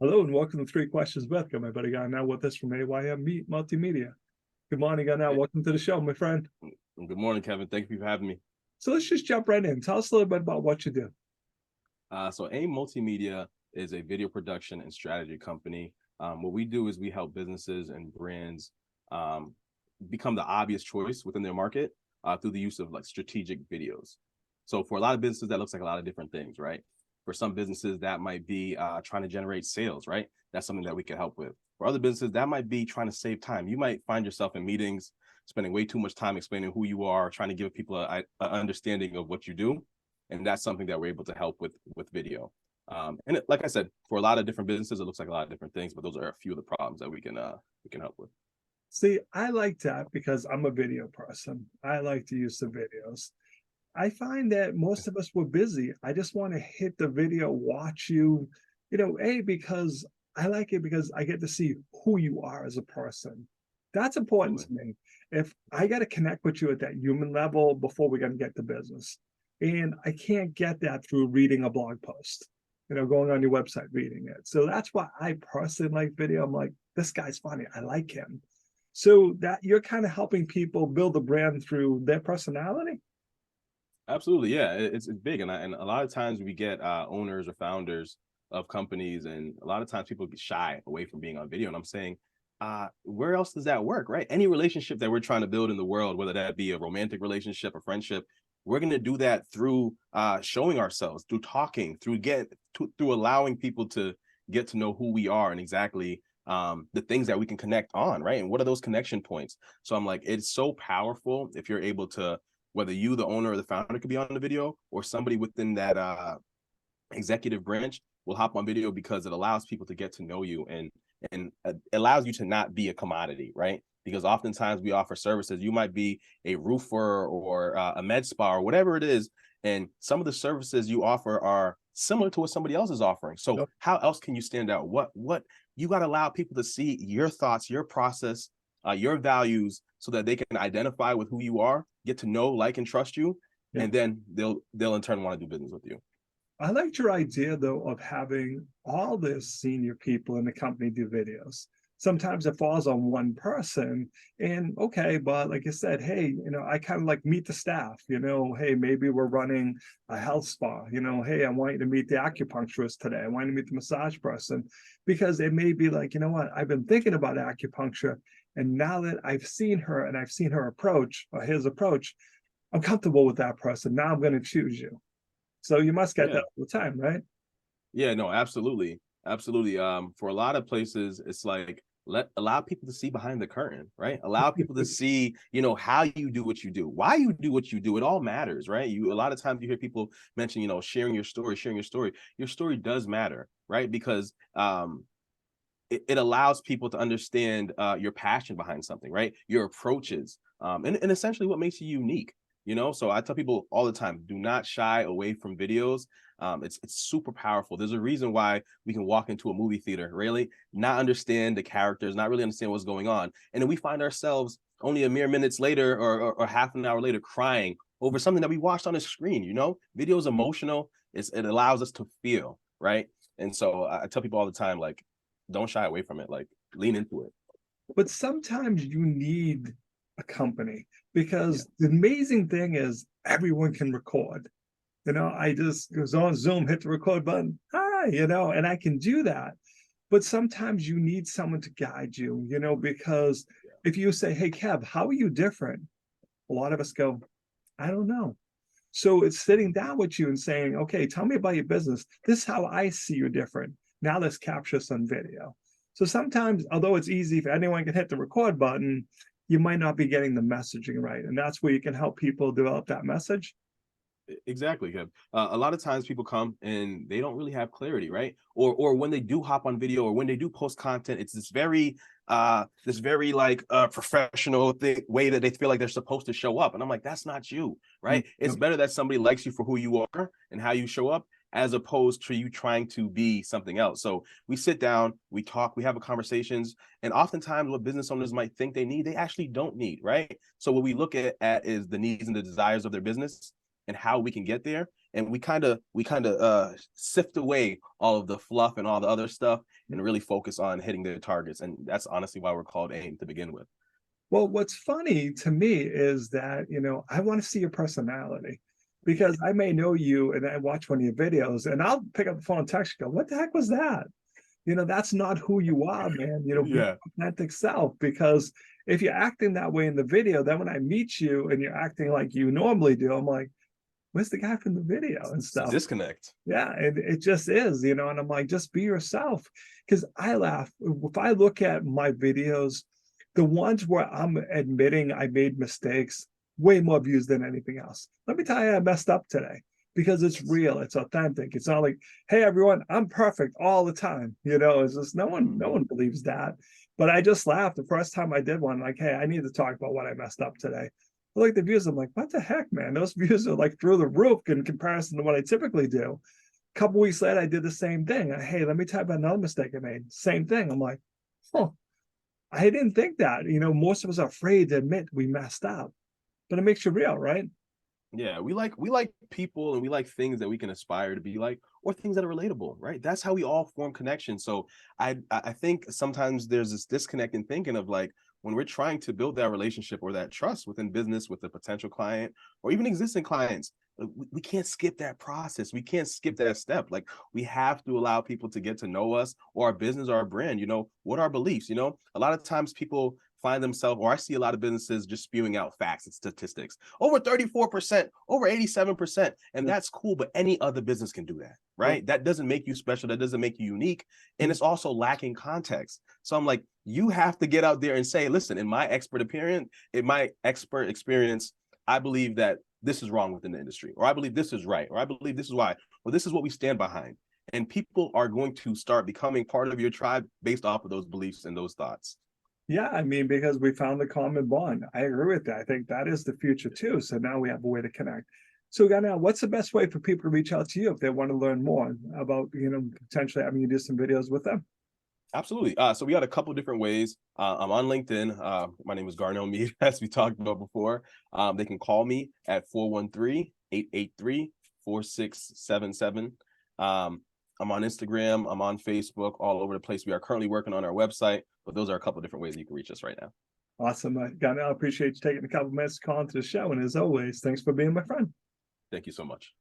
Hello and welcome to Three Questions with. Got my buddy Garnell with us from AYM Meade Multimedia. Good morning, Garnell. Hey, Welcome to the show, my friend. good morning, Kevin. Thank you for having me. So let's just jump right in. Tell us a little bit about what you do. So AYM Multimedia is a video production and strategy company. What we do is we help businesses and brands become the obvious choice within their market through the use of like strategic videos. So for a lot of businesses, that looks like a lot of different things, right? For some businesses, that might be trying to generate sales, right? That's something that we can help with. For other businesses, that might be trying to save time. You might find yourself in meetings, spending way too much time explaining who you are, trying to give people an understanding of what you do. And that's something that we're able to help with video. Like I said, for a lot of different businesses, it looks like a lot of different things, but those are a few of the problems that we can help with. See, I like that because I'm a video person. I like to use the videos. I find that most of us were busy. I just want to hit the video, watch you, because I like it because I get to see who you are as a person. That's important to me. If I got to connect with you at that human level before we're going to get to business. And I can't get that through reading a blog post, going on your website, reading it. So that's why I personally like video. I'm like, this guy's funny. I like him. So that you're kind of helping people build a brand through their personality. Absolutely, yeah, it's big, and a lot of times we get owners or founders of companies, and a lot of times people get shy away from being on video. And I'm saying, where else does that work, right? Any relationship that we're trying to build in the world, whether that be a romantic relationship, a friendship, we're going to do that through showing ourselves, through talking, through allowing people to get to know who we are and exactly the things that we can connect on, right? And what are those connection points? So I'm like, it's so powerful if you're able to, whether you, the owner or the founder, could be on the video, or somebody within that executive branch will hop on video, because it allows people to get to know you and allows you to not be a commodity, right? Because oftentimes we offer services. You might be a roofer or a med spa or whatever it is, and some of the services you offer are similar to what somebody else is offering. So how else can you stand out? What you got to allow people to see your thoughts, your process, your values, so that they can identify with who you are, get to know, like, and trust you, and then they'll in turn want to do business with you. I liked your idea, though, of having all the senior people in the company do videos. Sometimes it falls on one person, and okay, but like you said, hey, I kind of like meet the staff, hey, maybe we're running a health spa, hey, I want you to meet the acupuncturist today. I want you to meet the massage person, because it may be like, what, I've been thinking about acupuncture, and now that I've seen her and I've seen her approach or his approach, I'm comfortable with that person. Now I'm going to choose you. So you must get that all the time, right? Yeah, no, absolutely. Absolutely. For a lot of places, it's like, allow people to see behind the curtain, right? Allow people to see, how you do what you do, why you do what you do. It all matters, right? A lot of times you hear people mention, sharing your story, sharing your story. Your story does matter, right? Because it allows people to understand your passion behind something, right? Your approaches, and essentially what makes you unique. So I tell people all the time, do not shy away from videos. It's super powerful. There's a reason why we can walk into a movie theater, really not understand the characters, not really understand what's going on, and then we find ourselves only a mere minutes later or half an hour later crying over something that we watched on a screen. Video is emotional. It allows us to feel, right? And so I tell people all the time, like, don't shy away from it. Like, lean into it. But sometimes you need a company, because the amazing thing is everyone can record. I just goes on Zoom, hit the record button, hi, and I can do that. But sometimes you need someone to guide you, because if you say, hey, Kev, how are you different? A lot of us go, I don't know. So it's sitting down with you and saying, okay, tell me about your business. This is how I see you different. Now let's capture some video. So sometimes, although it's easy if anyone can hit the record button, you might not be getting the messaging right. And that's where you can help people develop that message. Exactly, Kev. A lot of times people come and they don't really have clarity, right? Or when they do hop on video, or when they do post content, it's this very like professional way that they feel like they're supposed to show up. And I'm like, that's not you, right? It's better that somebody likes you for who you are and how you show up, as opposed to you trying to be something else. So we sit down, we talk, we have conversations, and oftentimes what business owners might think they need, they actually don't need, right? So what we look at is the needs and the desires of their business and how we can get there. and we kind of sift away all of the fluff and all the other stuff and really focus on hitting their targets. And that's honestly why we're called AIM to begin with. Well, what's funny to me is that, I want to see your personality because I may know you and I watch one of your videos and I'll pick up the phone and text you, go, what the heck was that? That's not who you are, man. Be your Yeah. authentic self, because if you're acting that way in the video, then when I meet you and you're acting like you normally do, I'm like, where's the guy from the video and It's a stuff? disconnect. Yeah, it just is, and I'm like, just be yourself. Because I laugh. If I look at my videos, the ones where I'm admitting I made mistakes, way more views than anything else. Let me tell you, I messed up today because it's real, it's authentic. It's not like, hey, everyone, I'm perfect all the time. It's just no one believes that. But I just laughed the first time I did one, like, hey, I need to talk about what I messed up today. But like the views, I'm like, what the heck, man? Those views are like through the roof in comparison to what I typically do. A couple weeks later, I did the same thing. Hey, let me type out another mistake I made. Same thing. I'm like, huh, I didn't think that. Most of us are afraid to admit we messed up, but it makes you real, right? Yeah, we like people, and we like things that we can aspire to be like, or things that are relatable, right? That's how we all form connections. So I think sometimes there's this disconnect in thinking of like, when we're trying to build that relationship or that trust within business with a potential client or even existing clients, we can't skip that process. We can't skip that step. Like, we have to allow people to get to know us or our business or our brand. What are our beliefs? A lot of times people find themselves, or I see a lot of businesses just spewing out facts and statistics. Over 34%, over 87%. And Yeah. that's cool, but any other business can do that, Yeah. right? That doesn't make you special. That doesn't make you unique. And it's also lacking context. So I'm like, you have to get out there and say, listen, in my expert experience, I believe that this is wrong within the industry, or I believe this is right, or I believe this is why, or this is what we stand behind. And people are going to start becoming part of your tribe based off of those beliefs and those thoughts. Yeah, I mean, because we found the common bond. I agree with that. I think that is the future too. So now we have a way to connect. So, Garnell, what's the best way for people to reach out to you if they want to learn more about, potentially having you do some videos with them? Absolutely. So we got a couple different ways. I'm on LinkedIn. My name is Garnell Meade, as we talked about before. They can call me at 413-883-4677. I'm on Instagram. I'm on Facebook, all over the place. We are currently working on our website, but those are a couple different ways you can reach us right now. Awesome. Garnell, I appreciate you taking a couple minutes to call into the show. And as always, thanks for being my friend. Thank you so much.